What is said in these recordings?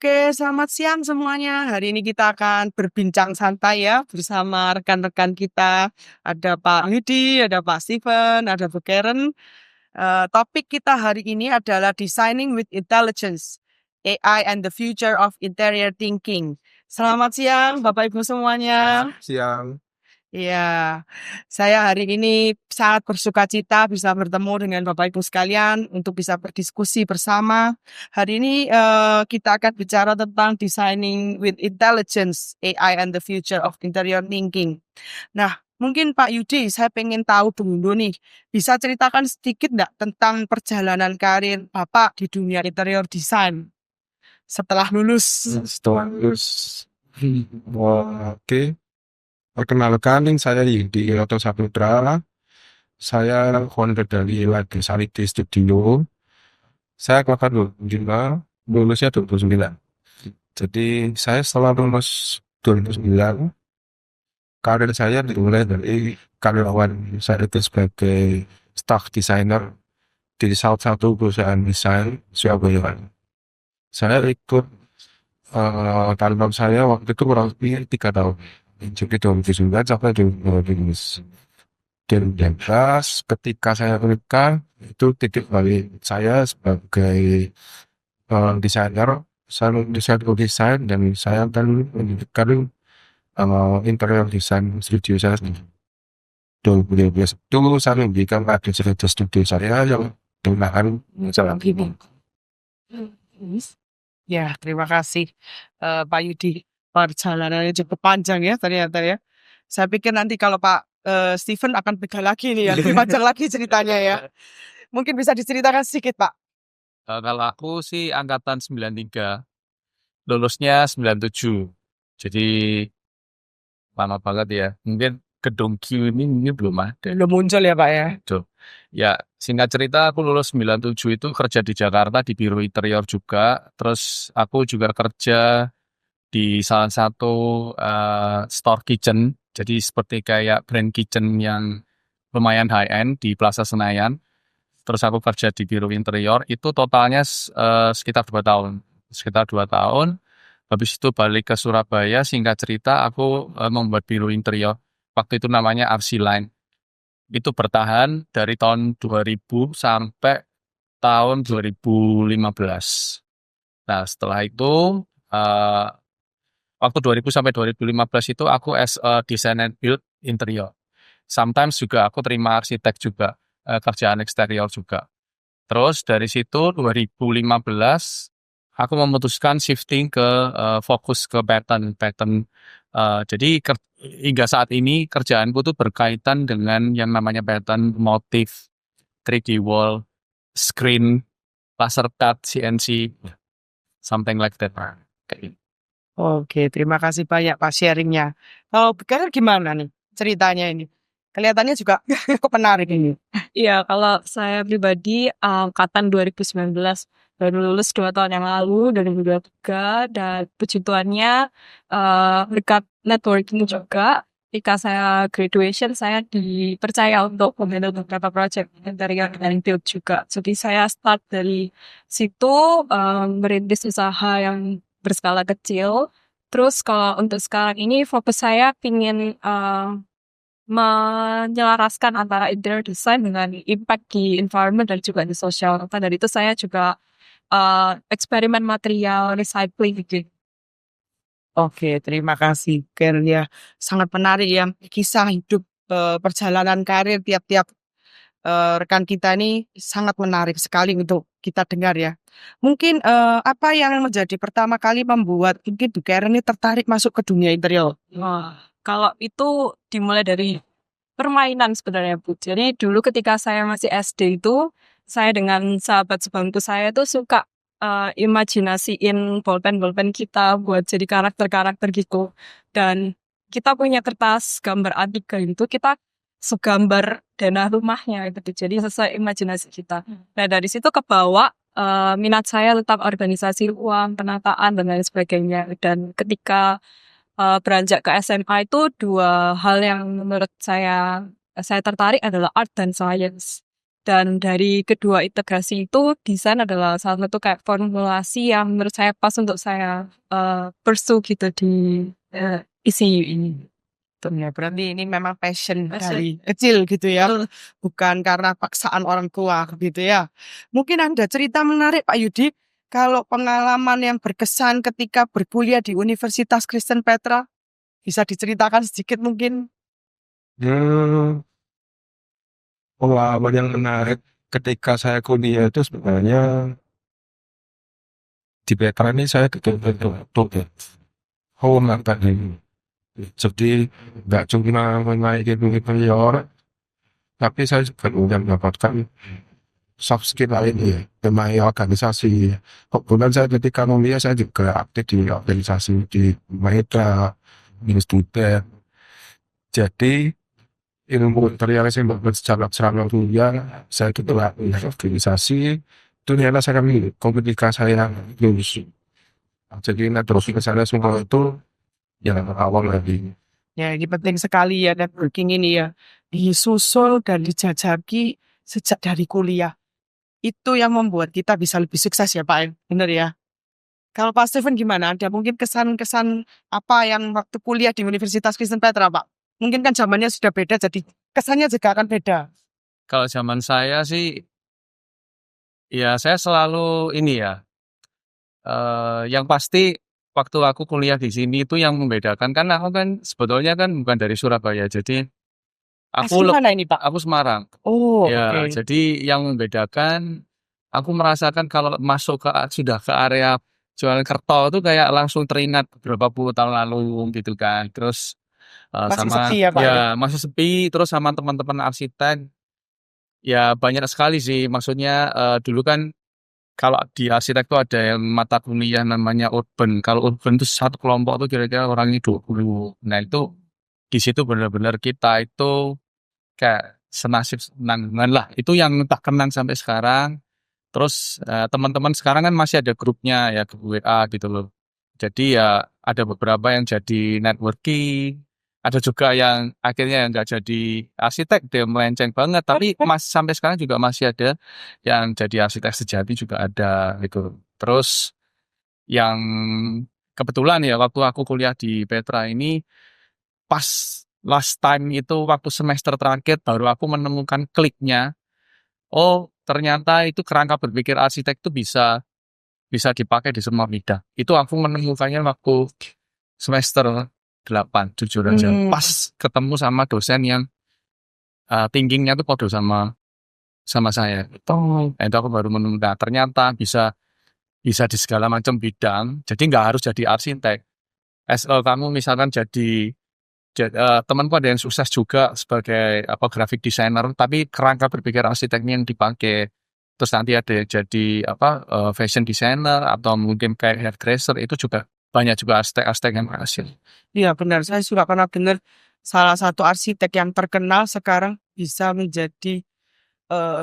Oke, selamat siang semuanya. Hari ini kita akan berbincang santai ya bersama rekan-rekan kita. Ada Pak Yudi, ada Pak Steven, ada Bu Karen. Topik kita hari ini adalah Designing with Intelligence, AI and the Future of Interior Thinking. Selamat siang Bapak Ibu semuanya. Siang. Iya, saya hari ini sangat bersuka cita bisa bertemu dengan Bapak Ibu sekalian untuk bisa berdiskusi bersama. Hari ini kita akan bicara tentang Designing with Intelligence, AI and the Future of Interior Thinking. Nah, mungkin Pak Yudi, saya pengen tahu dulu nih, bisa ceritakan sedikit nggak tentang perjalanan karir Bapak di dunia interior design setelah lulus? Setelah lulus. Oke. Perkenalkan, saya Yudi Yoto Saputra. Saya founder dari Lagi Sariti Studio. Saya keluar 2005, lulusnya 2009. Jadi saya setelah lulus 2009, karir saya dimulai dari karyawan. Saya itu sebagai staff designer di salah satu perusahaan desain Surabaya. Saya ikut kantor saya waktu itu kurang lebih 3 tahun. Jadi 2009 sampai 2019. Ketika saya menikah, itu titik balik saya sebagai desainer. Saya desain dan saya akan mendirikan interior design studio saya sendiri. 2012 itu saya mendirikan studio saya yang dengan jalan ini. Ya, terima kasih Pak Yudi. Perjalanannya cukup panjang ya ternyata ya. Saya pikir nanti kalau Pak Steven akan beda lagi nih ya, lebih panjang lagi ceritanya ya. Mungkin bisa diceritakan sedikit Pak. Kalau aku sih angkatan 93, lulusnya 97. Jadi lama banget ya. Mungkin gedung Q ini belum ada. Belum muncul ya Pak ya. Betul. Ya, singkat cerita aku lulus 97 itu kerja di Jakarta di biro interior juga. Terus aku juga kerja di salah satu store kitchen. Jadi seperti kayak brand kitchen yang lumayan high end di Plaza Senayan. Terus aku kerja di biro interior, itu totalnya sekitar 2 tahun. Sekitar 2 tahun, habis itu balik ke Surabaya, singkat cerita aku membuat biro interior. Waktu itu namanya RC Line. Itu bertahan dari tahun 2000 sampai tahun 2015. Nah, setelah itu, waktu 2000 sampai 2015 itu aku as a design and build interior. Sometimes juga aku terima arsitek juga, kerjaan eksterior juga. Terus dari situ 2015 aku memutuskan shifting ke fokus ke pattern. Jadi hingga saat ini kerjaanku tuh berkaitan dengan yang namanya pattern, motif, 3D wall, screen, laser cut, CNC, something like that. Kayak gitu. Oke, terima kasih banyak Pak sharingnya. Kalau Karen gimana nih ceritanya ini? Kelihatannya juga cukup menarik ini. Iya, kalau saya pribadi angkatan 2019 baru lulus 2 tahun yang lalu 2023 dan puji Tuhannya berkat networking juga ketika saya graduation saya dipercaya untuk membantu beberapa project interior dan build juga. Jadi saya start dari situ merintis usaha yang berskala kecil. Terus kalau untuk sekarang ini fokus saya ingin menyelaraskan antara interior design dengan impact di environment dan juga di sosial. Maka dari itu saya juga eksperimen material recycling gitu. Oke, terima kasih Karen ya. Sangat menarik ya kisah hidup perjalanan karir tiap-tiap rekan kita ini sangat menarik sekali untuk kita dengar ya. Mungkin apa yang menjadi pertama kali membuat mungkin Bu Karen ini tertarik masuk ke dunia interior? Wah, kalau itu dimulai dari permainan sebenarnya Bu. Jadi dulu ketika saya masih SD itu, saya dengan sahabat sebangku saya tuh suka imajinasiin bolpen kita buat jadi karakter-karakter gitu. Dan kita punya kertas gambar antika itu, kita segambar denah rumahnya gitu. Jadi sesuai imajinasi kita. Nah dari situ kebawa minat saya tentang organisasi ruang, penataan dan lain sebagainya. Dan ketika beranjak ke SMA itu 2 hal yang menurut saya tertarik adalah art dan science. Dan dari kedua integrasi itu, desain adalah salah satu kayak formulasi yang menurut saya pas untuk saya pursue gitu di ECU ini. Ya, berarti ini memang passion Passion. dari kecil gitu ya, bukan karena paksaan orang tua gitu ya. Mungkin ada cerita menarik Pak Yudi, kalau pengalaman yang berkesan ketika berkuliah di Universitas Kristen Petra, bisa diceritakan sedikit mungkin? Hmm, pengalaman yang menarik ketika saya kuliah itu sebenarnya di Petra ini saya betul-betul ya home tadi. Jadi nggak cuma menaiki interior, tapi saya juga mendapatkan soft skill lainnya, mengenai organisasi. Kebetulan saya ketika kuliah saya juga aktif di organisasi di Maeda, di student. Jadi ilmu interior saya dapat secara kuliah, saya ketua organisasi. Itu ternyata saya komunikasi saya lulus. Jadi terus ke sana semua itu yang awal lagi. Ya, ini penting sekali ya networking ini ya. Disusul dan dijajaki sejak dari kuliah. Itu yang membuat kita bisa lebih sukses ya Pak. Benar ya? Kalau Pak Steven gimana? Ada mungkin kesan-kesan apa yang waktu kuliah di Universitas Kristen Petra Pak? Mungkin kan zamannya sudah beda, jadi kesannya juga akan beda. Kalau zaman saya sih, ya saya selalu ini ya, yang pasti waktu aku kuliah di sini itu yang membedakan kan aku kan sebetulnya kan bukan dari Surabaya, jadi aku Asli mana ini Pak? aku Semarang. Oh, Ya, oke. jadi yang membedakan aku merasakan kalau masuk sudah ke area jualan kerto itu kayak langsung teringat beberapa puluh tahun lalu gitu kan. Terus Masih sama sepi ya Pak? ya masih sepi, terus sama teman-teman arsitek ya banyak sekali sih. Maksudnya dulu kan kalau di arsitek tuh ada yang mata kuliah namanya urban. Kalau urban itu satu kelompok tuh kira-kira orangnya 20. Nah, itu di situ benar-benar kita itu kayak senasib senandungan lah. Itu yang tak kenang sampai sekarang. Terus teman-teman sekarang kan masih ada grupnya ya, grup WA gitu loh. Jadi ya ada beberapa yang jadi networking, ada juga yang akhirnya nggak jadi arsitek, dia melenceng banget. Tapi sampai sekarang juga masih ada yang jadi arsitek sejati juga ada gitu. Terus yang kebetulan ya waktu aku kuliah di Petra ini pas last time itu waktu semester terakhir baru aku menemukan kliknya. Oh, ternyata itu kerangka berpikir arsitek itu bisa dipakai di semua bidang. Itu aku menemukannya waktu semester 8, jujur aja. Pas ketemu sama dosen yang thinkingnya tuh kode sama saya. Itu aku baru menemukan ternyata bisa di segala macam bidang. Jadi nggak harus jadi arsitek. Kamu misalkan jadi temanku ada yang sukses juga sebagai graphic designer, tapi kerangka berpikir arsiteknya yang dipakai. Terus nanti ada yang jadi fashion designer atau mungkin kayak hairdresser, itu juga banyak juga arsitek-arsitek yang berhasil. Iya benar, saya juga pernah dengar salah satu arsitek yang terkenal sekarang bisa menjadi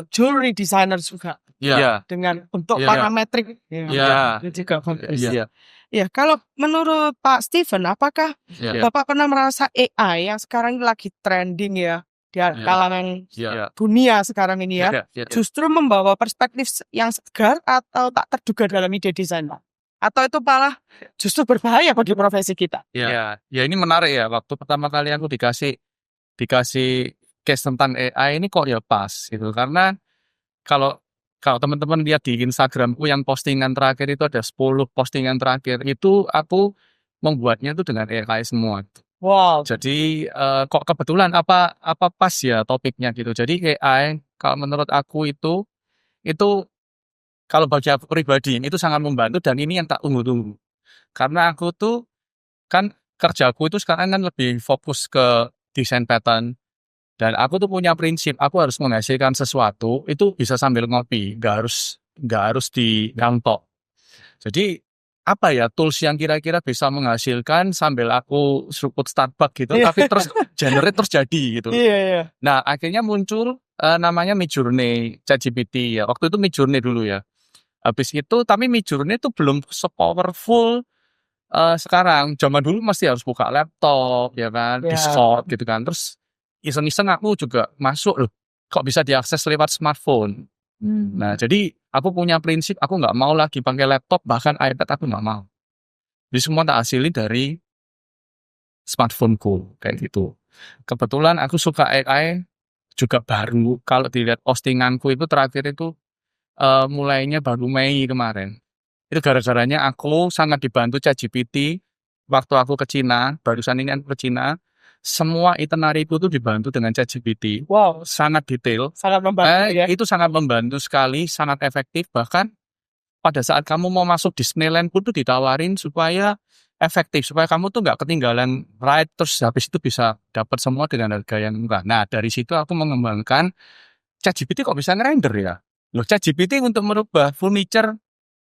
jewelry designer juga. Iya. Dengan untuk Iya. parametrik. Iya. Itu juga bagus. Iya. Ya, kalau menurut Pak Steven, apakah Iya. Bapak pernah merasa AI yang sekarang ini lagi trending ya di kalangan Iya. dunia sekarang ini ya, Iya. justru membawa perspektif yang segar atau tak terduga dalam ide desain, Pak? Atau itu malah justru berbahaya bagi profesi kita? Ya, ini menarik ya. Waktu pertama kali aku dikasih case tentang AI ini kok ya pas gitu. Karena kalau teman-teman lihat di Instagramku yang postingan terakhir itu ada 10 postingan terakhir itu aku membuatnya itu dengan AI semua. Wow. Jadi kok kebetulan apa pas ya topiknya gitu. Jadi AI kalau menurut aku itu kalau bagi aku pribadi itu sangat membantu dan ini yang tak tunggu-tunggu. Karena aku tuh kan kerjaku itu sekarang kan lebih fokus ke desain pattern. Dan aku tuh punya prinsip, aku harus menghasilkan sesuatu itu bisa sambil ngopi, nggak harus di kantor. Jadi apa ya tools yang kira-kira bisa menghasilkan sambil aku seruput Starbucks gitu, tapi terus generate terus jadi gitu. Iya. Nah akhirnya muncul namanya Midjourney, ChatGPT ya. Waktu itu Midjourney dulu ya. Habis itu tapi Midjourney itu belum se-powerful sekarang. Zaman dulu masih harus buka laptop ya kan, Discord gitu kan. Terus iseng-iseng aku juga masuk loh kok bisa diakses lewat smartphone. Nah, jadi aku punya prinsip, aku nggak mau lagi pakai laptop, bahkan iPad aku nggak mau. Jadi semua tak hasilin dari smartphone-ku, kayak gitu. Kebetulan aku suka AI juga baru. Kalau dilihat postinganku itu terakhir itu mulainya baru Mei kemarin. Itu gara-garanya aku sangat dibantu ChatGPT waktu aku ke Cina, barusan ini aku ke Cina. Semua itinerary-ku tuh dibantu dengan ChatGPT. Wow, Sangat detail. sangat membantu ya. Itu sangat membantu sekali, sangat efektif. Bahkan pada saat kamu mau masuk Disneyland pun tuh ditawarin supaya efektif, supaya kamu tuh nggak ketinggalan ride, terus habis itu bisa dapat semua dengan harga yang murah. Nah, dari situ aku mengembangkan ChatGPT kok bisa ngerender ya? Loh, ChatGPT untuk merubah furniture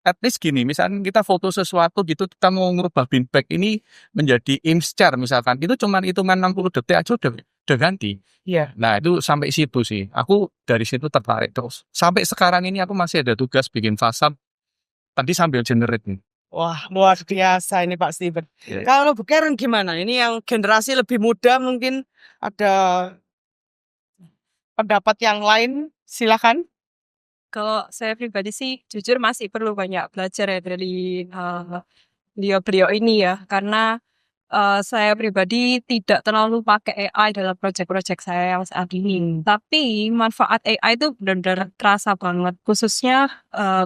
at least gini, misalkan kita foto sesuatu gitu, kita mau ngerubah bin bag ini menjadi image chair misalkan, itu cuma hitungan 60 detik aja udah ganti. Iya. Nah, itu sampai situ sih. Aku dari situ tertarik terus. Sampai sekarang ini aku masih ada tugas bikin fasad. Tadi sambil generate nih. Wah, luar biasa ini Pak Steven. Iya. Kalau Bu Karen gimana? Ini yang generasi lebih muda mungkin ada pendapat yang lain, silakan. Kalau saya pribadi sih jujur masih perlu banyak belajar ya dari beliau-beliau ini ya, karena saya pribadi tidak terlalu pakai AI dalam proyek-proyek saya yang saat ini. Tapi manfaat AI itu benar-benar terasa banget, khususnya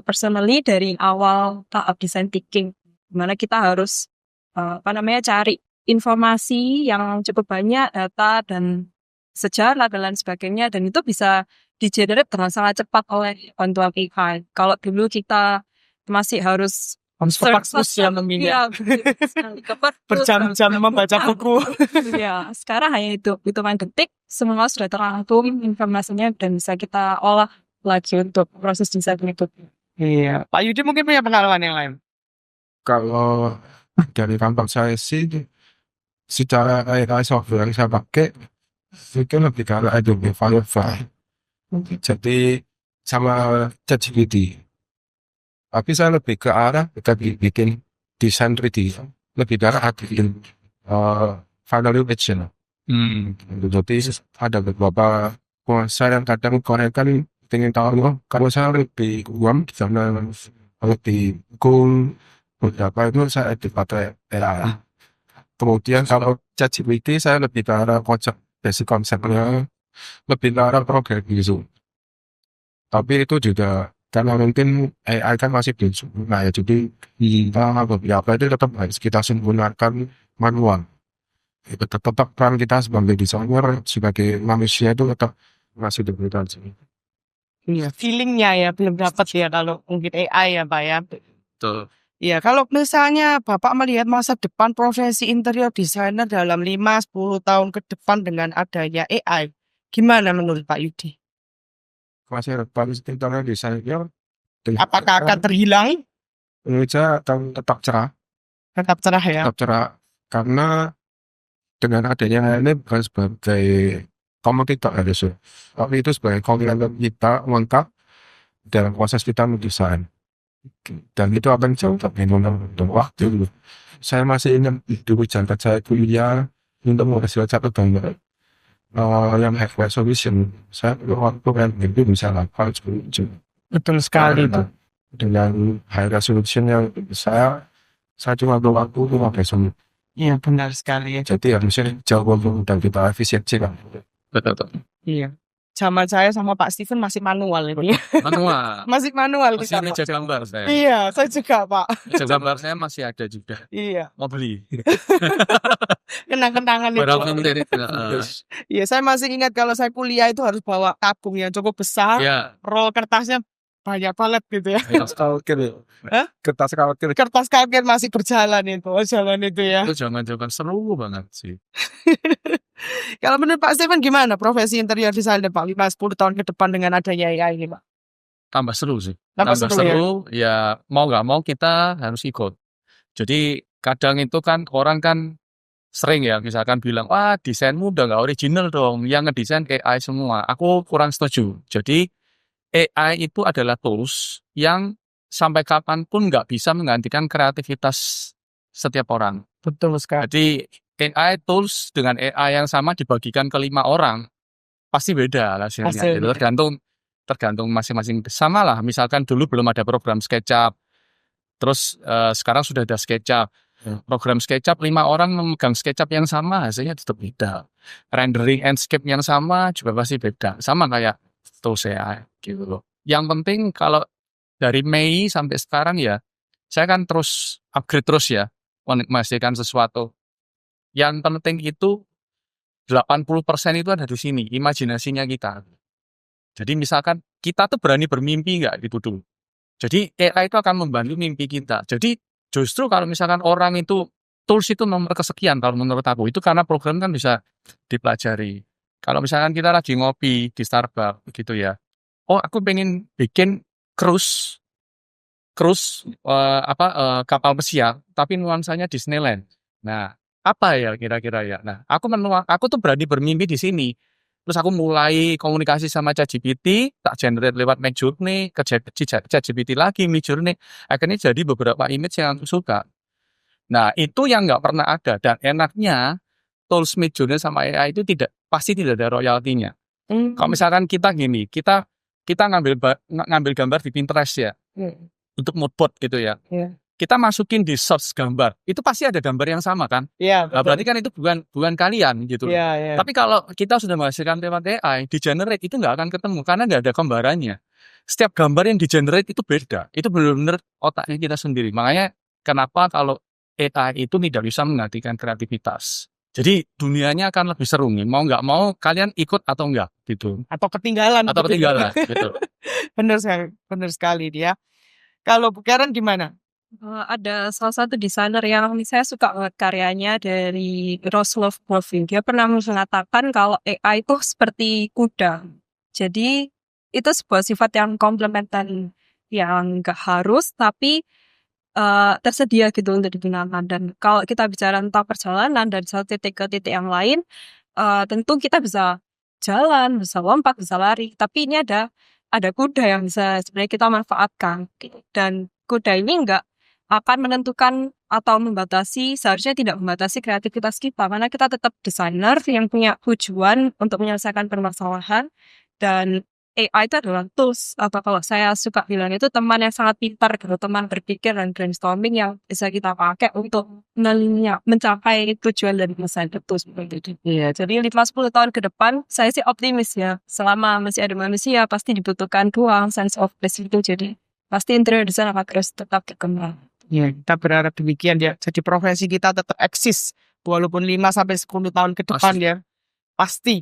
personally dari awal tahap design thinking, dimana kita harus cari informasi yang cukup banyak, data dan sejarah dan lain sebagainya, dan itu bisa di-generate dengan sangat cepat oleh bantuan AI. Kalau dulu kita masih harus Perpus ya memilih. Berjam-jam membaca buku. Ya, sekarang hanya hitungan detik, semua sudah terangkum informasinya dan bisa kita olah lagi untuk proses desain berikutnya. Iya. Pak Yudi mungkin punya pengalaman yang lain. Kalau dari kantor saya sih, secara AI software yang saya pakai, itu lebih ke arah Adobe Firefly. Jadi sama ChatGPT. Tapi saya lebih ke arah kita bikin desain 3D, lebih ke arah bikin final image. Jadi ada beberapa saya yang kadang konekan ingin tahu, kalau saya lebih uang sana lebih cool beberapa itu saya pakai AI. Kemudian kalau ChatGPT saya lebih ke arah basic konsepnya, lebih ke arah program gitu. Tapi itu juga karena mungkin AI kan masih belum sempurna ya, jadi beberapa itu tetap harus kita sempurnakan manual. Itu tetap peran kita sebagai desainer, sebagai manusia itu tetap masih diberikan sih. Iya, feelingnya ya belum dapat ya kalau mungkin AI ya Pak ya. Betul. Iya, kalau misalnya Bapak melihat masa depan profesi interior designer dalam 5-10 tahun ke depan dengan adanya AI, gimana menurut Pak Yudi? Masih depan interior desainer, Apakah akan terhilang? menurut saya akan tetap cerah, Tetap cerah ya. karena dengan adanya ini bukan sebagai komoditas harusnya, tapi itu sebagai komplement kita lengkap dalam proses kita mendesain. Dan itu akan jauh lebih menentukan waktu. Saya masih ingat dulu zaman saya kuliah untuk menghasilkan satu gambar yang high resolution. Saya waktu kan itu bisa lakukan 10 jam. Betul sekali itu. Dengan high resolution yang saya cuma perlu waktu 15 menit. Iya, benar sekali ya. Jadi harusnya jauh lebih dan kita efisiensi kan. Betul. Iya. Zaman saya sama Pak Steven masih manual ini. Manual. Masih manual Masih kita, Pak. ngecek gambar saya. Iya, saya juga Pak. Ngecek gambar saya masih ada juga. Iya, Mau beli. kenang-kenangan itu. Barang penting itu. Iya, saya masih ingat kalau saya kuliah itu harus bawa tabung yang cukup besar, Ya. roll kertasnya banyak banget gitu ya. Kertas kalkir. Hah? Kertas kalkir. Kertas kalkir masih berjalan itu, jalan itu ya. Itu jangan-jangan seru banget sih. Kalau menurut Pak Steven gimana profesi interior designer Pak 5-10 tahun ke depan dengan adanya AI ini Pak? Tambah seru sih. Tambah seru ya mau nggak mau kita harus ikut. Jadi kadang itu kan orang kan sering ya misalkan bilang, wah desainmu udah nggak original dong, yang ngedesain AI semua. Aku kurang setuju. Jadi AI itu adalah tools yang sampai kapanpun nggak bisa menggantikan kreativitas setiap orang. Betul sekali. Jadi AI tools dengan AI yang sama dibagikan ke 5 orang, pasti beda hasilnya gitu. Hasilnya. Tergantung masing-masing. Sama lah, misalkan dulu belum ada program SketchUp, terus sekarang sudah ada SketchUp. Program SketchUp 5 orang memegang SketchUp yang sama, hasilnya tetap beda. Rendering landscape yang sama juga pasti beda. Sama kayak tools AI gitu loh. Yang penting kalau dari Mei sampai sekarang ya, saya kan terus upgrade terus ya, menghasilkan sesuatu. Yang penting itu 80% itu ada di sini, imajinasinya kita. Jadi misalkan kita tuh berani bermimpi nggak gitu dulu. Jadi AI itu akan membantu mimpi kita. Jadi justru kalau misalkan orang itu tools itu nomor kesekian kalau menurut aku itu karena program kan bisa dipelajari. Kalau misalkan kita lagi ngopi di Starbucks gitu ya. Oh, aku pengen bikin cruise kapal pesiar tapi nuansanya Disneyland. Nah, apa ya kira-kira ya? Nah, aku tuh berani bermimpi di sini. Terus aku mulai komunikasi sama ChatGPT, tak generate lewat Midjourney, ke ChatGPT lagi, Midjourney. Akhirnya jadi beberapa image yang aku suka. Nah, itu yang nggak pernah ada. Dan enaknya, tools Midjourney sama AI itu pasti tidak ada royaltinya. Kalau misalkan kita gini, kita ngambil gambar di Pinterest ya, untuk mood board gitu ya. Kita masukin di search gambar, itu pasti ada gambar yang sama kan? Iya, Nah, berarti kan itu bukan kalian gitu. Iya. Tapi kalau kita sudah menghasilkan lewat AI, di generate itu nggak akan ketemu karena nggak ada gambarannya. Setiap gambar yang di generate itu beda. Itu benar-benar otaknya kita sendiri. Makanya kenapa kalau AI itu tidak bisa menggantikan kreativitas. Jadi dunianya akan lebih seru nih. Mau nggak mau kalian ikut atau enggak gitu. Atau ketinggalan. Atau ketinggalan gitu. Benar sekali dia. Kalau Bu Karen gimana? Ada salah satu desainer yang saya suka banget karyanya dari Roslov Bolvin. Dia pernah mengatakan kalau AI itu seperti kuda. Jadi itu sebuah sifat yang komplementer yang nggak harus tapi tersedia gitu untuk digunakan. Dan kalau kita bicara tentang perjalanan dari satu titik ke titik yang lain, tentu kita bisa jalan, bisa lompat, bisa lari. Tapi ini ada kuda yang bisa sebenarnya kita manfaatkan. Dan kuda ini nggak akan menentukan atau seharusnya tidak membatasi kreativitas kita. Karena kita tetap desainer yang punya tujuan untuk menyelesaikan permasalahan. Dan AI itu adalah tools, atau kalau saya suka bilang itu teman yang sangat pintar gitu, teman berpikir dan brainstorming yang bisa kita pakai untuk mencapai tujuan dari desain itu seperti itu. Iya, jadi 5-10 tahun ke depan saya sih optimis ya. Selama masih ada manusia pasti dibutuhkan ruang, sense of place itu. Jadi pasti interior design akan terus tetap berkembang. Ya, kita berharap demikian ya. Jadi profesi kita tetap eksis walaupun 5-10 tahun ke depan Pasti. ya. Pasti.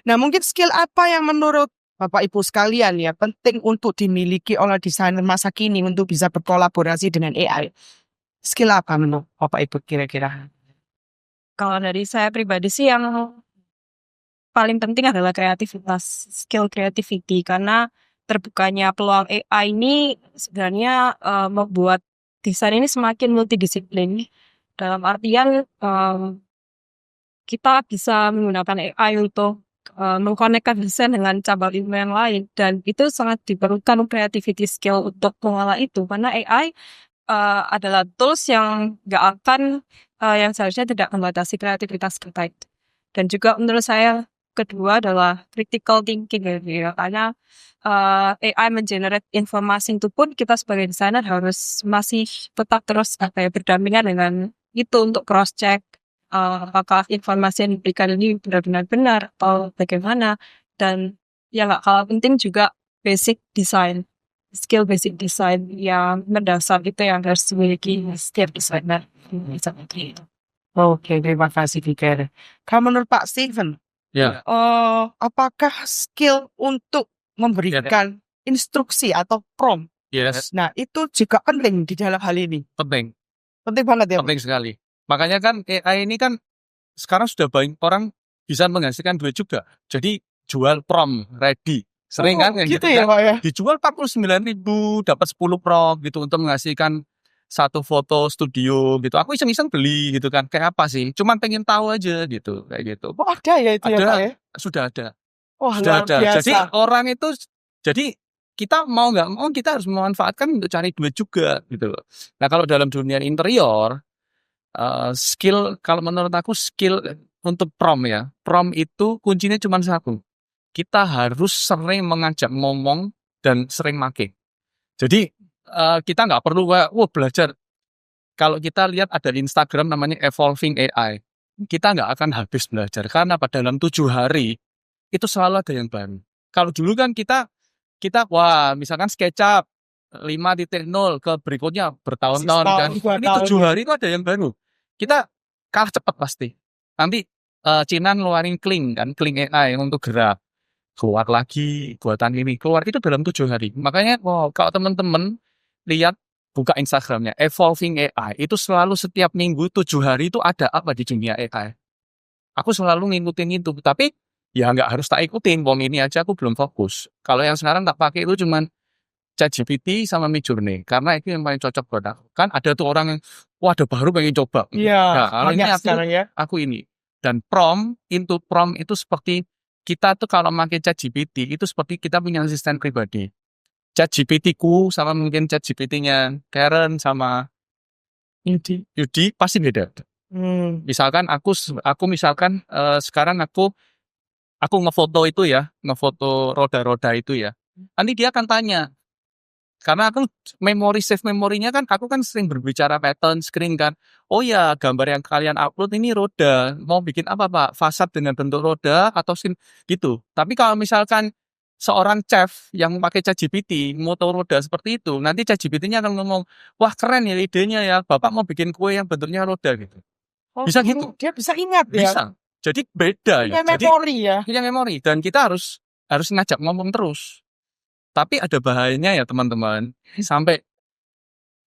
Nah, mungkin skill apa yang menurut Bapak Ibu sekalian ya penting untuk dimiliki oleh desainer masa kini untuk bisa berkolaborasi dengan AI? Skill apa menurut Bapak Ibu kira-kira? Kalau dari saya pribadi sih yang paling penting adalah kreativitas, skill creativity, karena terbukanya peluang AI ini sebenarnya membuat desain ini semakin multidisiplin. Dalam artian kita bisa menggunakan AI untuk mengkonekkan desain dengan cabang ilmu yang lain, dan itu sangat diperlukan creativity skill untuk mengolah itu, karena AI adalah tools yang nggak akan yang seharusnya tidak membatasi kreativitas kita itu. Dan juga menurut saya kedua adalah critical thinking ya, karena AI mengenerate informasi itu pun kita sebagai desainer harus masih tetap terus berdampingan dengan itu untuk cross check apakah informasi yang diberikan ini benar-benar benar atau bagaimana. Dan yang nggak kalah penting juga basic design, skill basic design yang mendasar itu yang harus dimiliki setiap desainer. Oke, terima kasih Fikir. Kalau menurut Pak Steven, Ya. apakah skill untuk memberikan instruksi atau prompt, Yes, nah itu juga penting di dalam hal ini? penting. Penting banget ya Pak? Penting sekali. Makanya kan AI ini kan sekarang sudah banyak orang bisa menghasilkan duit juga. Jadi jual prompt ready. Sering kan kayak gitu ya kan? Pak ya? Dijual 49.000 dapat 10 prompt gitu untuk menghasilkan satu foto studio gitu. Aku iseng-iseng beli gitu kan. Kayak apa sih? Cuman pengen tahu aja gitu, kayak gitu. Oh ada ya itu ya Ada. Pak ya? Sudah ada. Wah Sudah luar ada. biasa. Jadi orang itu kita mau nggak mau kita harus memanfaatkan untuk cari duit juga gitu loh. Nah, kalau dalam dunia interior skill, kalau menurut aku skill untuk prompt ya. Prompt itu kuncinya cuma satu. kita harus sering mengajak ngomong dan sering make. Jadi kita nggak perlu belajar. Kalau kita lihat ada di Instagram namanya Evolving AI, kita nggak akan habis belajar karena pada dalam 7 hari itu selalu ada yang baru. Kalau dulu kan kita misalkan SketchUp 5.0 ke berikutnya bertahun-tahun kan. Setahun, 2 Ini tahun 7 ya. hari itu ada yang baru. Kita kalah cepat pasti. Nanti Cina ngeluarin Kling AI untuk gerak. Keluar lagi, buatan ini keluar itu dalam 7 hari. Makanya kalau teman-teman lihat buka Instagramnya Evolving AI itu selalu setiap minggu 7 hari itu ada apa di dunia AI. Aku selalu ngikutin itu, tapi ya nggak harus tak ikutin. Wong ini aja aku belum fokus. Kalau yang sekarang tak pakai itu cuman ChatGPT sama Midjourney karena itu yang paling cocok buat aku. Kan ada tuh orang yang ada baru pengen coba. Iya, Nah, kalau ini banyak sekarang ya. aku ini. Dan prompt itu seperti kita tuh kalau pakai ChatGPT itu seperti kita punya asisten pribadi. ChatGPT ku sama mungkin ChatGPT-nya Karen sama Yudi pasti beda. Misalkan aku misalkan sekarang aku ngefoto itu ya, ngefoto roda-roda itu ya. Nanti dia akan tanya. Karena aku save memorinya kan aku kan sering berbicara pattern screen kan. Oh ya, gambar yang kalian upload ini roda. Mau bikin apa, Pak? Fasad dengan bentuk roda atau screen gitu. Tapi kalau misalkan seorang chef yang pakai ChatGPT moto roda seperti itu, nanti ChatGPT-nya akan ngomong, "Wah, keren ya idenya ya. Bapak mau bikin kue yang bentuknya roda gitu." Bisa gitu. Dia bisa ingat ya. Bisa. Jadi beda ya. Punya Jadi memori ya. punya memori dan kita harus ngajak ngomong terus. Tapi ada bahayanya ya teman-teman. Sampai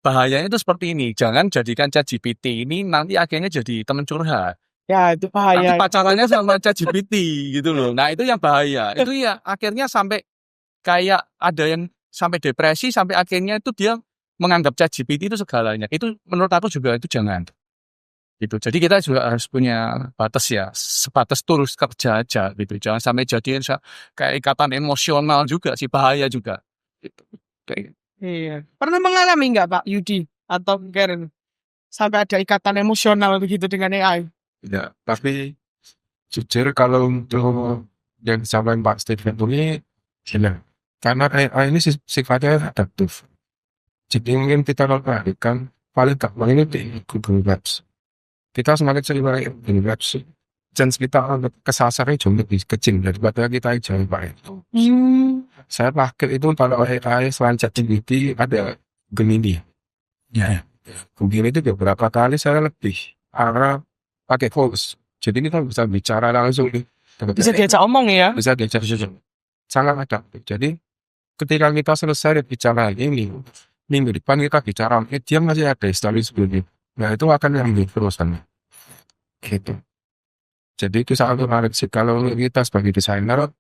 bahayanya itu seperti ini. Jangan jadikan ChatGPT ini nanti akhirnya jadi teman curhat. Ya, itu Nanti bahaya. pacarannya sama ChatGPT gitu loh. Nah, itu yang bahaya. Itu ya akhirnya sampai kayak ada yang sampai depresi sampai akhirnya itu dia menganggap ChatGPT itu segalanya. Itu menurut aku juga itu jangan. Gitu. Jadi kita juga harus punya batas ya, sebatas tools kerja aja gitu. Jangan sampai jadiin kayak ikatan emosional juga sih, bahaya juga. Gitu. Kayak Iya. Pernah mengalami nggak Pak Yudi atau Karen sampai ada ikatan emosional begitu dengan AI? Ya, tapi jujur kalau untuk yang disampaikan Pak Steven ini gila. Karena AI ini sifatnya adaptif. Jadi mungkin kita kalau perhatikan paling gampang ini di Google Maps. Kita semakin sering pakai Google Maps, chance kita untuk kesasarnya jauh lebih kecil daripada kita yang jauh pakai itu. Saya pakai itu kalau AI selain ChatGPT ada Gemini. Ya. Gemini itu beberapa kali saya lebih arah pakai voice. Jadi kita bisa bicara langsung. Bisa diajak omong ya? Bisa diajak sangat adaptif. Jadi ketika kita selesai bicara ini, minggu depan kita bicara dia masih ada histori sebelumnya. Nah itu akan yang terusan gitu. Jadi itu sangat menarik sih kalau kita sebagai desainer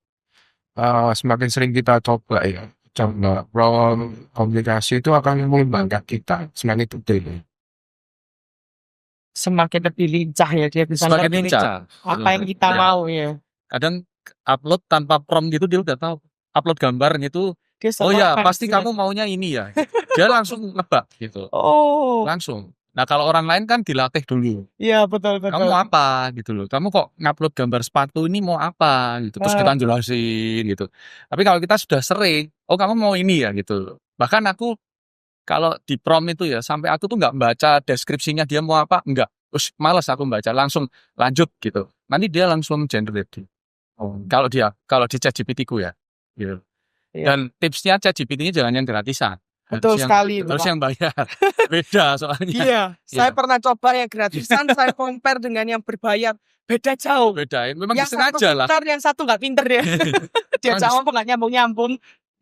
semakin sering kita coba komunikasi itu akan mengembangkan kita semakin detail. Semakin lebih lincah ya dia bisa semakin ngerti lincah. apa yang kita Ya. mau ya. Kadang upload tanpa prompt gitu dia udah tahu. Upload gambar gitu, Dia oh ya selalu pasti kamu maunya ini ya. Dia langsung nebak gitu. Oh, Langsung. Nah kalau orang lain kan dilatih dulu. iya betul. Kamu mau apa gitu loh. Kamu kok ngupload gambar sepatu ini mau apa gitu. Terus kita jelasin gitu. Tapi kalau kita sudah sering, oh kamu mau ini ya gitu loh. Bahkan aku kalau di prompt itu ya sampai aku tuh nggak baca deskripsinya dia mau apa, enggak. Terus malas aku baca, langsung lanjut gitu. Nanti dia langsung generate. Kalau di ChatGPT ku ya. Gitu. Iya. Dan tipsnya ChatGPT-nya jangan yang gratisan. Betul sekali itu, Harus Pak. yang bayar. Beda soalnya. Iya, saya Iya. pernah coba yang gratisan, saya compare dengan yang berbayar. Beda jauh. Beda. Memang Yang satu sengaja lah. pintar, yang satu nggak pinter ya. Dia Kan jawab nggak nyambung-nyambung.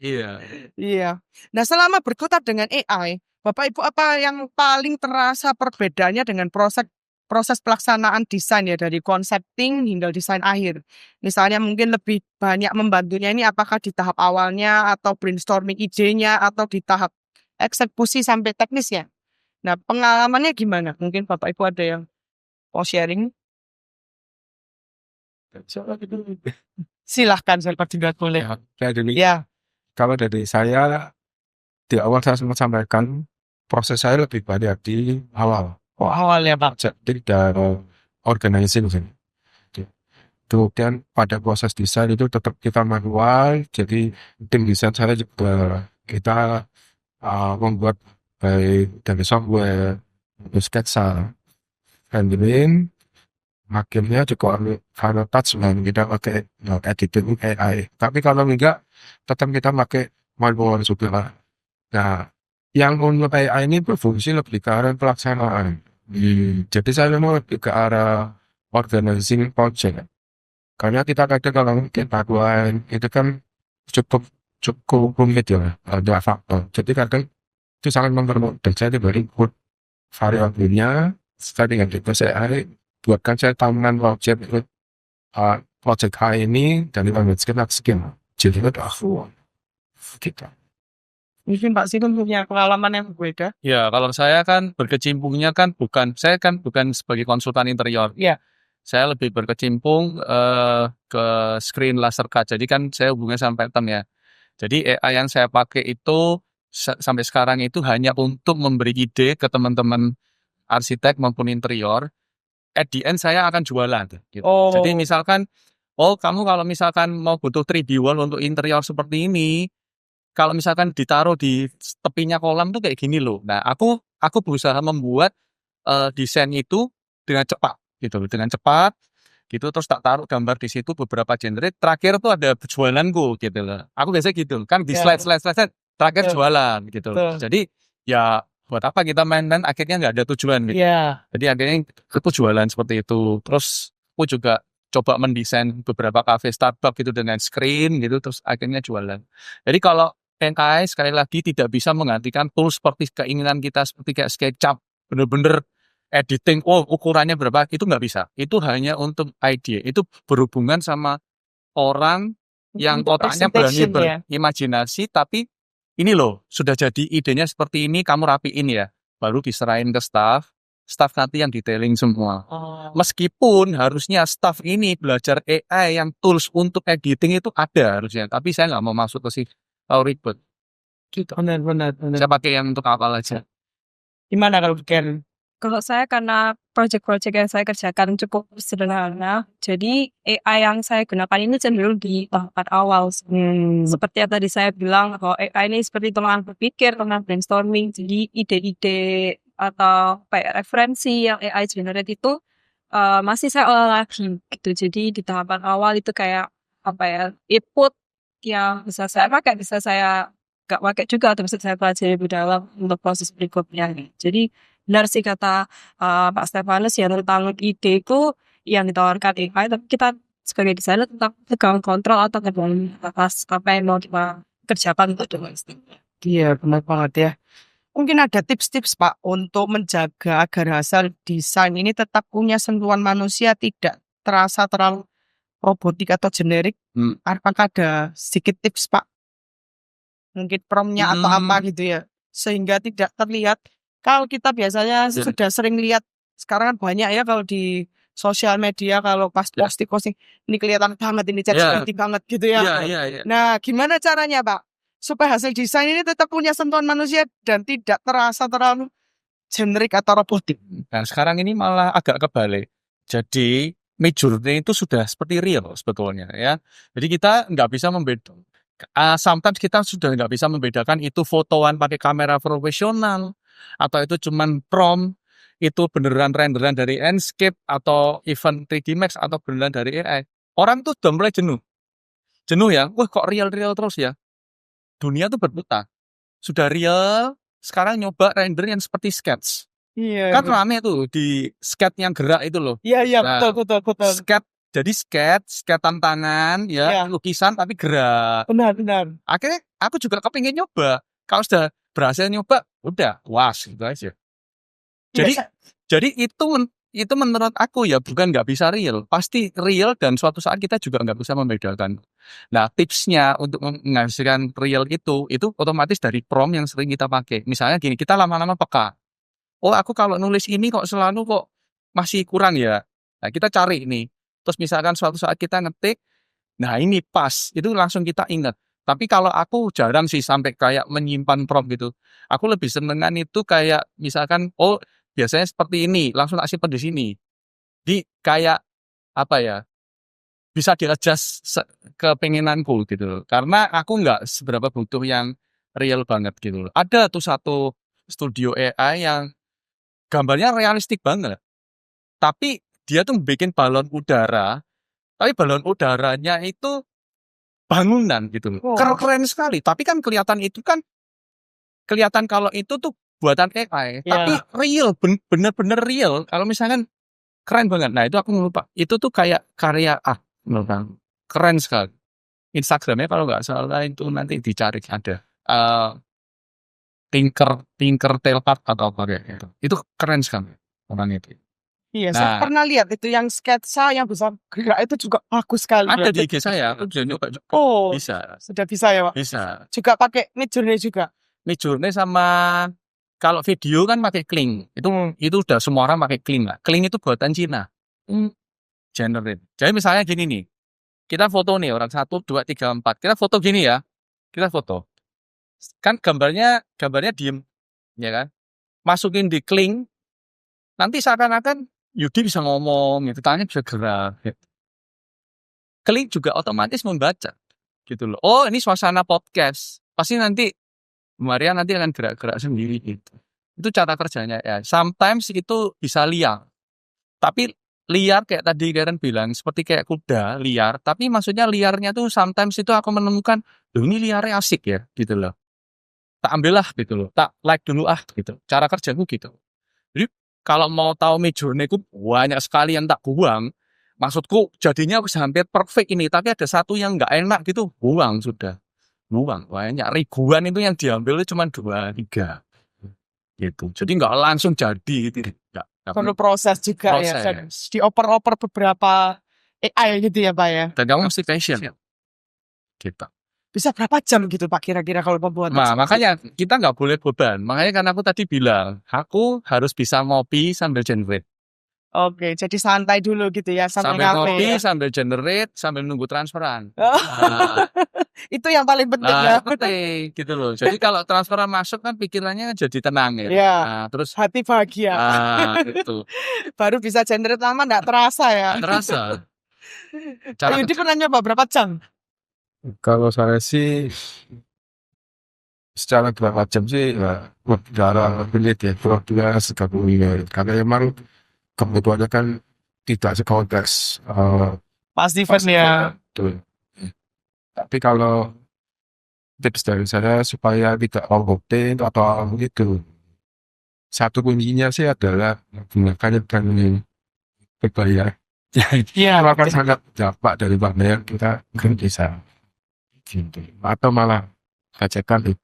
Iya. Iya. Nah, selama berkutat dengan AI, Bapak Ibu apa yang paling terasa perbedaannya dengan proses pelaksanaan desain ya dari concepting hingga desain akhir. Misalnya mungkin lebih banyak membantunya ini apakah di tahap awalnya atau brainstorming idenya atau di tahap eksekusi sampai teknisnya. Nah, pengalamannya gimana? Mungkin Bapak Ibu ada yang mau sharing? Silahkan, Pak Dinda boleh. Ya. Kalau dari saya di awal saya sempat sampaikan proses saya lebih banyak di awal. Oh, awalnya Pak. Jadi dari organizing. gitu. Dan pada proses desain itu tetap kita manual, jadi tim desain saya juga kita membuat baik dari software, terus sketsa, rendering, akhirnya juga final touch kita pakai editing AI. Tapi kalau enggak, tetap kita pakai manual juga. Nah, yang untuk AI ini berfungsi lebih ke arah pelaksanaan. Jadi saya memang lebih ke arah organizing project. Karena kita kadang kalau mungkin deadline itu kan cukup cukup rumit ya, ada faktor. Jadi kadang itu sangat mempermudah. Saya tiba input variabelnya, saya tinggal di AI, buatkan saya tamunan project itu project H ini dari sekian sekian. Jadi itu aku gitu. Mungkin Pak Sikun punya pengalaman yang berbeda. Ya, kalau saya kan berkecimpungnya kan saya kan bukan sebagai konsultan interior. Iya. Saya lebih berkecimpung ke screen laser cut. Jadi kan saya hubungannya sama pattern ya. Jadi AI yang saya pakai itu sampai sekarang itu hanya untuk memberi ide ke teman-teman arsitek maupun interior. At the end saya akan jualan. Gitu. Oh. Jadi misalkan, kamu kalau misalkan mau butuh 3D wall untuk interior seperti ini, kalau misalkan ditaruh di tepinya kolam tuh kayak gini loh. Nah, aku berusaha membuat desain itu dengan cepat gitu loh, dengan cepat gitu terus tak taruh gambar di situ beberapa genre. Terakhir tuh ada jualanku gitu loh. Aku biasanya gitu kan di Ya. slide terakhir Betul. jualan gitu loh. Betul. Jadi ya buat apa kita main-main akhirnya nggak ada tujuan gitu. Iya. Jadi akhirnya aku jualan seperti itu. Terus aku juga coba mendesain beberapa cafe Starbucks gitu dengan screen gitu terus akhirnya jualan. Jadi kalau AI sekali lagi tidak bisa menggantikan tools seperti keinginan kita seperti kayak SketchUp, bener-bener editing, ukurannya berapa, itu nggak bisa. Itu hanya untuk ide. Itu berhubungan sama orang yang Untuk otaknya berani presentation ya. berimajinasi, tapi ini loh, sudah jadi idenya seperti ini, kamu rapiin ya. Baru diserahin ke staff nanti yang detailing semua. Oh. Meskipun harusnya staff ini belajar AI yang tools untuk editing itu ada harusnya, tapi saya nggak mau masuk ke situ. Ribet. Gitu. Benar. Saya pakai yang untuk awal aja. Gimana kalau Ken? Kalau saya karena project-project yang saya kerjakan cukup sederhana, jadi AI yang saya gunakan ini cenderung di tahapan awal. Seperti yang tadi saya bilang, kalau AI ini seperti teman berpikir, teman brainstorming, jadi ide-ide atau referensi yang AI generate itu masih saya olah lagi gitu. Jadi di tahapan awal itu kayak input yang bisa saya pakai, bisa saya nggak pakai juga atau bisa saya pelajari lebih dalam untuk proses berikutnya. Jadi benar sih kata Pak Stefanus ya tentang ide itu yang ditawarkan AI, tapi kita sebagai desainer tentang pegang kontrol atau kendali atas apa yang mau kita kerjakan itu dengan istimewa. Iya, benar banget ya. Mungkin ada tips-tips Pak untuk menjaga agar hasil desain ini tetap punya sentuhan manusia, tidak terasa terlalu robotik atau generik. Apakah ada sedikit tips Pak? Mungkin promptnya atau apa gitu ya, sehingga tidak terlihat. Kalau kita biasanya sudah sering lihat sekarang kan banyak ya kalau di sosial media kalau pas posting ini kelihatan banget ini ChatGPT banget gitu ya. Iya. Nah, gimana caranya Pak supaya hasil desain ini tetap punya sentuhan manusia dan tidak terasa terlalu generik atau robotik? Nah, sekarang ini malah agak kebalik. Jadi Midjourney itu sudah seperti real sebetulnya ya. Jadi kita nggak bisa membedakan. Sometimes kita sudah nggak bisa membedakan itu fotoan pakai kamera profesional atau itu cuman prompt, itu beneran renderan dari Enscape atau even 3D Max atau beneran dari AI. Orang tuh udah mulai jenuh ya. Wah kok real terus ya. Dunia tuh berputar. Sudah real, sekarang nyoba render yang seperti sketch. Iya. Kan rame tuh di sketch yang gerak itu loh. Iya, Nah, betul. Sketch, jadi sketch tantangan ya, lukisan tapi gerak. Benar. Akhirnya aku juga kepingin nyoba. Kalau sudah berhasil nyoba, udah puas gitu aja. Jadi itu menurut aku ya bukan nggak bisa real, pasti real dan suatu saat kita juga nggak bisa membedakan. Nah tipsnya untuk menghasilkan real itu otomatis dari prompt yang sering kita pakai. Misalnya gini, kita lama-lama peka. Aku kalau nulis ini kok selalu kok masih kurang ya. Nah kita cari ini. Terus misalkan suatu saat kita ngetik, nah ini pas, itu langsung kita ingat. Tapi kalau aku jarang sih sampai kayak menyimpan prompt gitu. Aku lebih senengan itu kayak misalkan, biasanya seperti ini, langsung tak simpan di sini. Di kayak apa ya? bisa di-adjust kepengenanku gitu loh. Karena aku nggak seberapa butuh yang real banget gitu loh. Ada tuh satu studio AI yang gambarnya realistik banget. Tapi dia tuh bikin balon udara, tapi balon udaranya itu bangunan gitu loh. Oh. Keren sekali. Tapi kan kelihatan kalau itu tuh buatan AI, Iya. tapi real, bener-bener real. Kalau misalkan keren banget. Nah, itu aku lupa. Itu tuh kayak karya art, menurut aku. Keren sekali. Instagramnya kalau nggak salah itu nanti dicari ada. Tinker Tailpart atau apa kayak gitu. Itu keren sekali orang itu. Iya, saya Nah, pernah lihat itu yang sketsa yang bisa gerak itu juga bagus sekali. ada di IG saya. Aku udah nyoba juga. Oh, Bisa. sudah bisa ya, Pak? Bisa. Juga pakai Midjourney juga. Midjourney sama kalau video kan pakai Kling. Itu udah semua orang pakai Kling lah. Kling itu buatan Cina. Generate. Jadi misalnya gini nih. Kita foto nih orang 1, 2, 3, 4. Kita foto gini ya. Kita foto. Kan gambarnya diem, ya kan? Masukin di Kling. Nanti seakan-akan Yudi bisa ngomong, gitu. Tangannya bisa gerak. Gitu. Kling juga otomatis membaca, gitu loh. Oh, ini suasana podcast. Pasti nanti Maria nanti akan gerak-gerak sendiri gitu. Itu cara kerjanya ya. Sometimes itu bisa liar. Tapi liar kayak tadi Karen bilang, seperti kayak kuda liar. Tapi maksudnya liarnya tuh sometimes itu aku menemukan, loh ini liarnya asik ya gitu loh. Tak ambillah gitu loh. Tak like dulu gitu. Cara kerjaku gitu. Jadi kalau mau tahu Midjourney ku banyak sekali yang tak buang. Maksudku jadinya bisa hampir perfect ini. Tapi ada satu yang nggak enak gitu, buang sudah. Buang banyak ribuan itu yang diambil itu cuma 2, 3 gitu. Jadi nggak langsung jadi gitu. Nggak Perlu proses juga ya. Dan proses. dioper-oper beberapa AI gitu ya, Pak ya. Dan kamu mesti passion gitu. Bisa berapa jam gitu, Pak, kira-kira kalau membuat? Nah, makanya kita nggak boleh beban. Makanya kan aku tadi bilang, aku harus bisa ngopi sambil generate. Oke, jadi santai dulu gitu ya, sambil Sambil ngafe ngopi, ya. sambil generate, sambil nunggu transferan. Oh. Nah, Itu yang paling penting ya. penting gitu loh. Jadi kalau transferan masuk kan pikirannya jadi tenang ya. Iya. Nah, terus Hati bahagia. gitu. Baru bisa generate lama nggak terasa ya. Nggak terasa. Cara Yudi pernah nyoba berapa jam? Kalau saya sih secara berapa jam sih ya jarang pilih ya, produknya 30 menit. Karena emang kebutuhannya kan tidak sekonteks Pasti Steven ya. betul. Tapi kalau tips dari saya supaya tidak overthink atau gitu, satu kuncinya sih adalah menggunakan yang berbayar. Iya. Akan sangat dampak daripada yang kita bisa gitu. Atau malah bajakan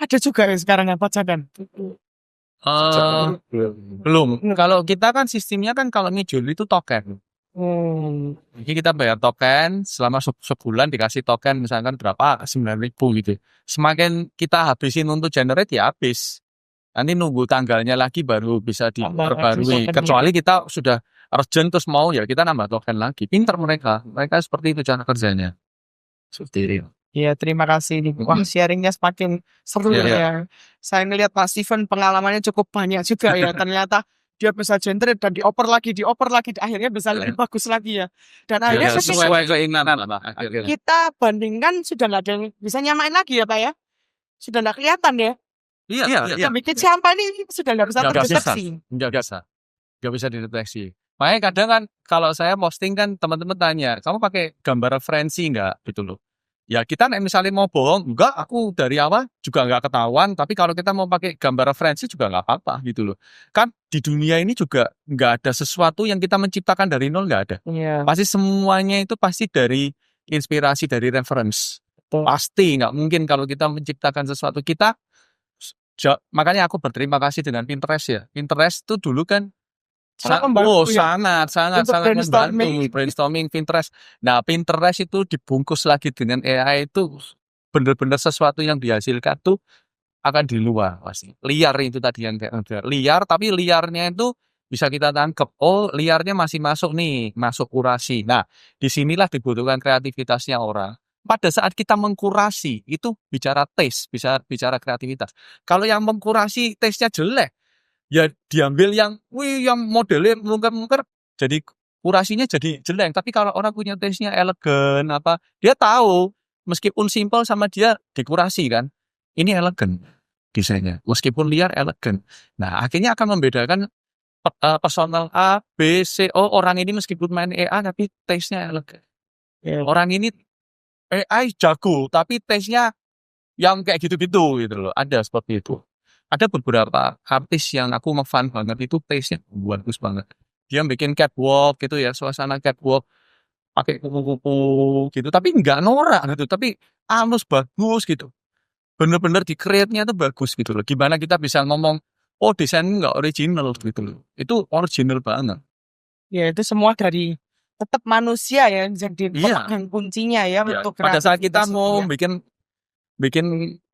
Ada juga ya sekarang yang pajakan. belum. Kalau kita kan sistemnya kan kalau Midjourney itu token. Jadi kita bayar token selama sebulan dikasih token misalkan berapa 9.000 gitu. Semakin kita habisin untuk generate ya habis. Nanti nunggu tanggalnya lagi baru bisa diperbarui. Kecuali kita sudah urgent terus mau ya kita nambah token lagi. Pinter mereka. Mereka seperti itu cara kerjanya. Seperti itu. Iya, terima kasih. Wah, sharingnya semakin seru Iya, ya. Saya ngelihat Pak Steven pengalamannya cukup banyak juga ya. Ternyata dia bisa generate dan dioper lagi, akhirnya bisa lebih bagus lagi ya. Dan akhirnya Ya, ketika sesuai keinginan lah akhirnya. kita bandingkan sudah nggak ada yang bisa nyamain lagi ya, Pak ya. Sudah nggak kelihatan ya. Iya. Yang bikin siapa ini sudah nggak bisa terdeteksi. Nggak bisa dideteksi. Makanya kadang kan kalau saya posting kan teman-teman tanya, kamu pakai gambar referensi nggak gitu loh. Ya kita misalnya mau bohong, enggak, aku dari awal juga nggak ketahuan, tapi kalau kita mau pakai gambar referensi juga nggak apa-apa gitu loh. Kan di dunia ini juga nggak ada sesuatu yang kita menciptakan dari nol, nggak ada. Iya. Pasti semuanya itu pasti dari inspirasi, dari reference. Pasti nggak mungkin kalau kita menciptakan sesuatu kita. Makanya aku berterima kasih dengan Pinterest ya. Pinterest itu dulu kan sangat membantu brainstorming Pinterest. Nah, Pinterest itu dibungkus lagi dengan AI itu benar-benar sesuatu yang dihasilkan tuh akan di luar pasti. Liar itu tadi yang kayak liar, tapi liarnya itu bisa kita tangkap. Oh, liarnya masih masuk nih, masuk kurasi. Nah, disinilah dibutuhkan kreativitasnya orang. Pada saat kita mengkurasi itu bicara taste, bisa bicara kreativitas. Kalau yang mengkurasi taste-nya jelek, ya diambil yang modelnya mungker-mungker jadi kurasinya jadi jelek. Tapi kalau orang punya taste-nya elegan dia tahu meskipun simpel sama dia dekorasi kan, ini elegan desainnya. Meskipun liar elegan. Nah, akhirnya akan membedakan personal A, B, C, orang ini meskipun main AI tapi taste-nya elegan. Orang ini AI jago tapi taste-nya yang kayak gitu-gitu gitu loh. Ada seperti itu. Ada beberapa artis yang aku ngefan banget itu taste-nya bagus banget. Dia bikin catwalk gitu ya, suasana catwalk pakai kupu-kupu gitu, tapi nggak norak gitu, tapi halus bagus gitu. Bener-bener di create-nya tuh bagus gitu loh. Gimana kita bisa ngomong, oh desainmu nggak original gitu loh. Itu original banget. Ya itu semua dari tetap manusia ya yang jadi Iya. pemegang kuncinya ya Ya, untuk pada saat kita kreativitas mau itu ya. bikin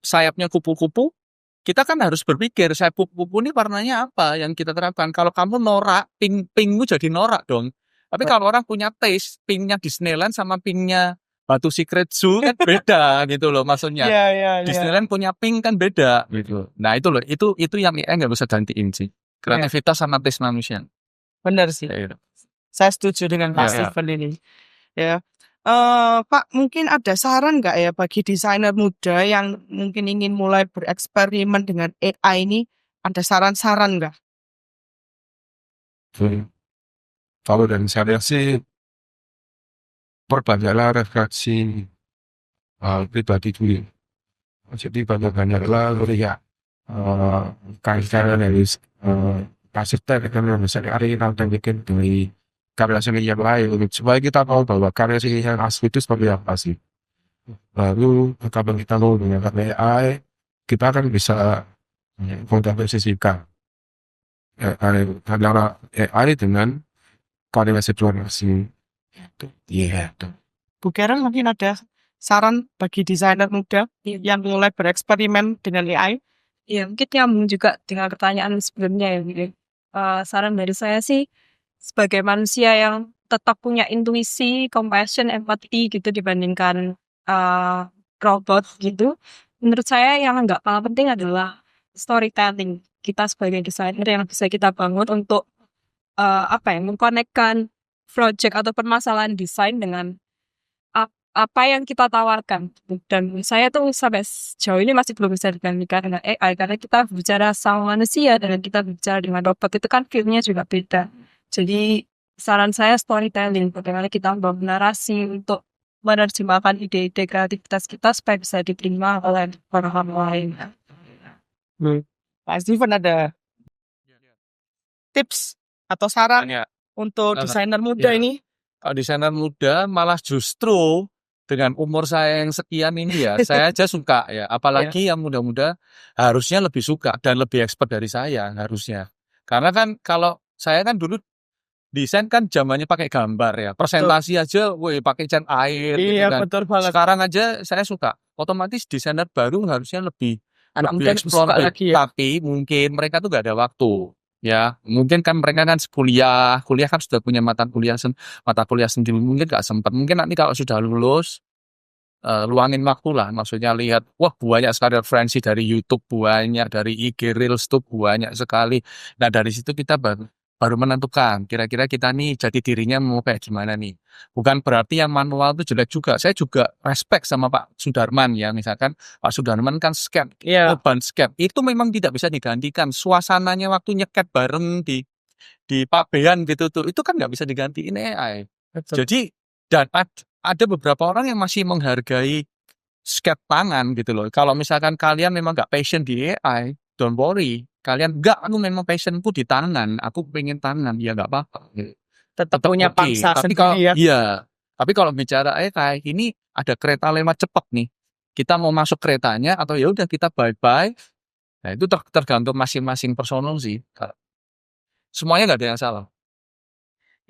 sayapnya kupu-kupu, kita kan harus berpikir sayap kupu-kupu ini warnanya apa yang kita terapkan. Kalau kamu norak, pinkmu jadi norak dong. Tapi kalau orang punya taste, pinknya Disneyland sama pinknya Batu Secret Zoo kan beda gitu loh maksudnya. Iya, iya, iya. Disneyland punya pink kan beda gitu. Nah itu loh, itu yang nggak bisa gantiin sih. Kreativitas sama taste manusia. Benar sih. Ya, gitu. Saya setuju dengan Pak Ya. Steven ini. Ya. Pak, mungkin ada saran nggak ya bagi desainer muda yang mungkin ingin mulai bereksperimen dengan AI ini? Ada saran-saran nggak? Kalau dari saya sih perbanyaklah refleksi pribadi dulu. Jadi banyaklah lihat karya dari arsitek kan misalnya hari kita bikin dari karya seni yang lain supaya kita tahu bahwa karya seni yang asli itu seperti apa sih. Lalu kalau kita mau menggunakan AI, kita kan bisa mengkomposisikan antara AI dengan karya eksplorasi. Iya. Bu Karen mungkin ada saran bagi desainer muda yang mulai bereksperimen dengan AI? Ya, mungkin nyambung juga dengan pertanyaan sebelumnya ya, Bu. Saran dari saya sih, sebagai manusia yang tetap punya intuisi, compassion, empathy gitu dibandingkan robot gitu. Menurut saya yang nggak kalah penting adalah storytelling. Kita sebagai desainer yang bisa kita bangun untuk mengkonekkan project atau permasalahan desain dengan apa yang kita tawarkan. Dan saya tuh sampai sejauh ini masih belum bisa digantikan dengan AI karena kita berbicara sama manusia dan kita berbicara dengan robot itu kan feel-nya juga beda. Jadi saran saya storytelling, bagaimana kita membangun narasi untuk menerjemahkan ide-ide kreativitas kita supaya bisa diterima oleh orang lain. Pak Steven ada tips atau saran Tanya. untuk desainer muda Ya. ini? Kalau desainer muda malah justru dengan umur saya yang sekian ini ya, saya aja suka ya. Apalagi yang muda-muda harusnya lebih suka dan lebih expert dari saya harusnya. Karena kan kalau saya kan dulu desain kan zamannya pakai gambar ya. Presentasi aja, pakai cat air gitu Iya, kan. betul banget. Sekarang aja saya suka. Otomatis desainer baru harusnya lebih Anak lebih muda explore, suka lagi ya. tapi mungkin mereka tuh gak ada waktu. Ya, mungkin kan mereka kan kuliah kan sudah punya mata kuliah sendiri, mungkin gak sempat. Mungkin nanti kalau sudah lulus, luangin waktu lah, maksudnya lihat, wah banyak sekali referensi dari YouTube, banyak dari IG Reels tuh banyak sekali. Nah dari situ kita baru menentukan kira-kira kita nih jadi dirinya mau kayak gimana nih. Bukan berarti yang manual itu jelek juga. Saya juga respect sama Pak Sudarman ya, misalkan Pak Sudarman kan scan, Iya. urban scan itu memang tidak bisa digantikan. Suasananya waktu nyekat bareng di pabean gitu tuh, itu kan nggak bisa digantiin AI. Betul. Jadi dan ada beberapa orang yang masih menghargai skate tangan gitu loh. Kalau misalkan kalian memang nggak passion di AI, don't worry. Kalian aku memang passionku di tangan, aku pengen tangan, ya nggak apa-apa. Tetap punya oke. pangsa Tapi sendiri ya. iya, tapi kalau bicara kayak ini ada kereta lewat cepat nih, kita mau masuk keretanya atau ya udah kita bye-bye. Nah itu tergantung masing-masing personal sih. Semuanya nggak ada yang salah.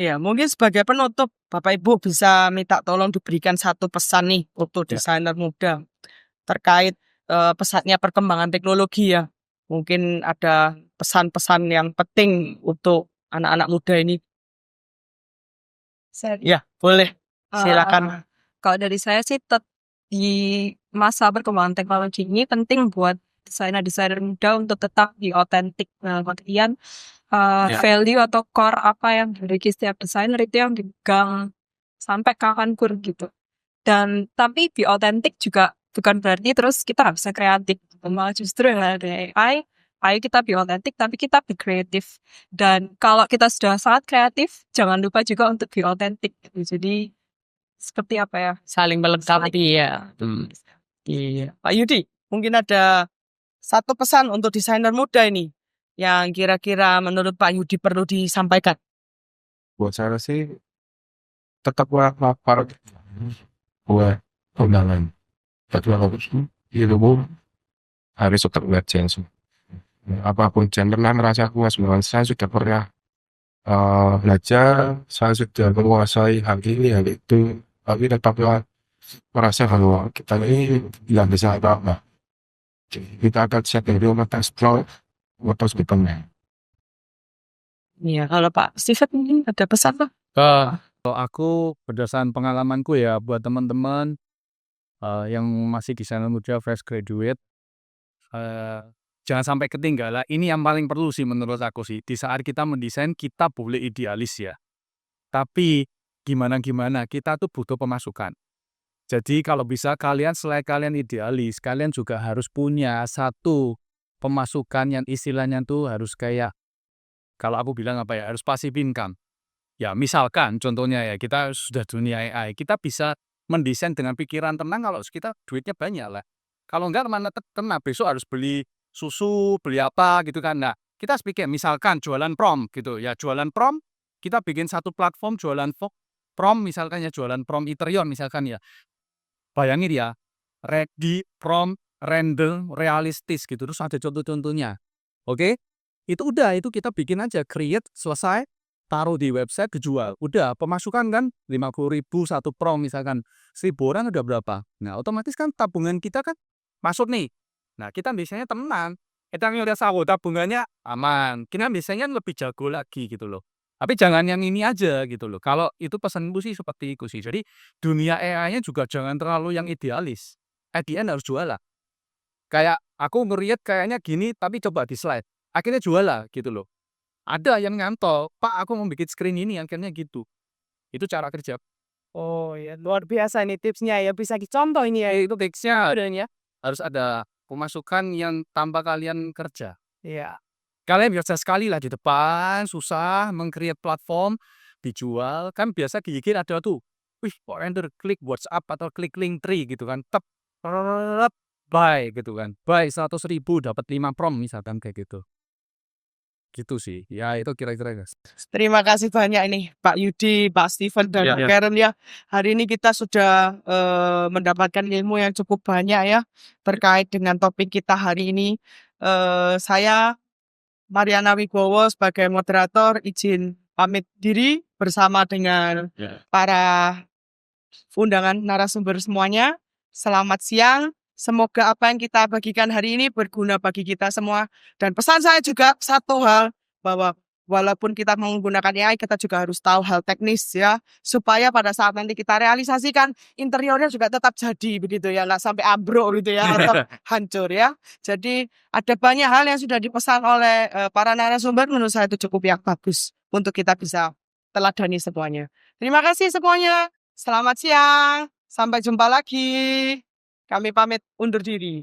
Ya, mungkin sebagai penutup, Bapak Ibu bisa minta tolong diberikan satu pesan nih untuk desainer muda terkait pesatnya perkembangan teknologi ya. Mungkin ada pesan-pesan yang penting untuk anak-anak muda ini. Ya, boleh. Silakan. Kalau dari saya sih di masa perkembangan teknologi ini penting buat desainer-desainer muda untuk tetap di otentik. Nah, kemudian Ya. value atau core apa yang dimiliki setiap desainer itu yang dipegang sampai kapanpun gitu. Dan tapi be otentik juga bukan berarti terus kita nggak bisa kreatif. Malah justru yang ada AI, ayo kita be otentik tapi kita be kreatif. Dan kalau kita sudah sangat kreatif, jangan lupa juga untuk be otentik. Gitu. Jadi seperti apa ya? Saling melengkapi ya. Iya. Pak Yudi, mungkin ada satu pesan untuk desainer muda ini yang kira-kira menurut Pak Yudi perlu disampaikan. Buat saya sih tetap lapar buat undangan. Tapi ilmu harus tetap belajar. Apapun pernah merasa puas bahwa saya sudah pernah belajar, saya sudah menguasai hal ini, hal itu, tapi tetaplah merasa bahwa kita ini tidak bisa apa-apa. Kita akan siap dari rumah explore waktu sebetulnya. Iya, kalau Pak Steven mungkin ada pesan Pak? Kalau aku berdasarkan pengalamanku ya buat teman-teman yang masih desainer muda fresh graduate, jangan sampai ketinggalan. Ini yang paling perlu sih menurut aku sih. Di saat kita mendesain kita boleh idealis ya. Tapi gimana-gimana kita tuh butuh pemasukan. Jadi kalau bisa kalian selain kalian idealis, kalian juga harus punya satu pemasukan yang istilahnya tuh harus kayak, kalau aku bilang apa ya, harus passive income. Ya misalkan contohnya ya, kita sudah dunia AI, kita bisa mendesain dengan pikiran tenang kalau kita duitnya banyak lah. Kalau enggak mana tenang, besok harus beli susu, beli apa gitu kan. Nah, kita harus pikir misalkan jualan prom gitu ya, jualan prom, kita bikin satu platform jualan prom misalkan ya, jualan prom interior misalkan ya. Bayangin ya, ready, prom, render, realistis gitu, terus ada contoh-contohnya. Oke? Itu udah, itu kita bikin aja, create, selesai, taruh di website, dijual. Udah, pemasukan kan 50.000 satu prom misalkan. 1.000 orang udah berapa? Nah, otomatis kan tabungan kita kan masuk nih. Nah, kita biasanya tenang. Kita udah tahu tabungannya aman. Kita biasanya lebih jago lagi gitu loh. Tapi jangan yang ini aja gitu loh. Kalau itu pesanku sih seperti itu sih. Jadi dunia AI-nya juga jangan terlalu yang idealis. At the end harus jualan. Kayak aku ngeliat kayaknya gini tapi coba di slide. Akhirnya jualan gitu loh. Ada yang ngantol, Pak aku mau bikin screen ini akhirnya gitu. Itu cara kerja. Oh ya, luar biasa ini tipsnya ya. Bisa dicontoh ini ya. Itu fixnya ya. Harus ada pemasukan yang tanpa kalian kerja. Iya. Kalian biasa sekali lah di depan, susah meng-create platform, dijual, kan biasa gigit ada tuh, wih kok render, klik WhatsApp atau klik Linktree gitu kan, buy gitu kan, buy 100.000 dapat 5 prom misalkan kayak gitu. Gitu sih, ya itu kira-kira guys. Terima kasih banyak ini Pak Yudi, Pak Steven, dan Ya. Karen ya. Hari ini kita sudah mendapatkan ilmu yang cukup banyak ya terkait dengan topik kita hari ini. Saya Mariana Wibowo sebagai moderator izin pamit diri bersama dengan para undangan narasumber semuanya. Selamat siang. Semoga apa yang kita bagikan hari ini berguna bagi kita semua. Dan pesan saya juga satu hal, bahwa walaupun kita menggunakan AI, kita juga harus tahu hal teknis ya, supaya pada saat nanti kita realisasikan, interiornya juga tetap jadi begitu ya, nggak sampai ambruk gitu ya, atau hancur ya. Jadi ada banyak hal yang sudah dipesan oleh para narasumber, menurut saya itu cukup yang bagus untuk kita bisa teladani semuanya. Terima kasih semuanya. Selamat siang. Sampai jumpa lagi. Kami pamit undur diri.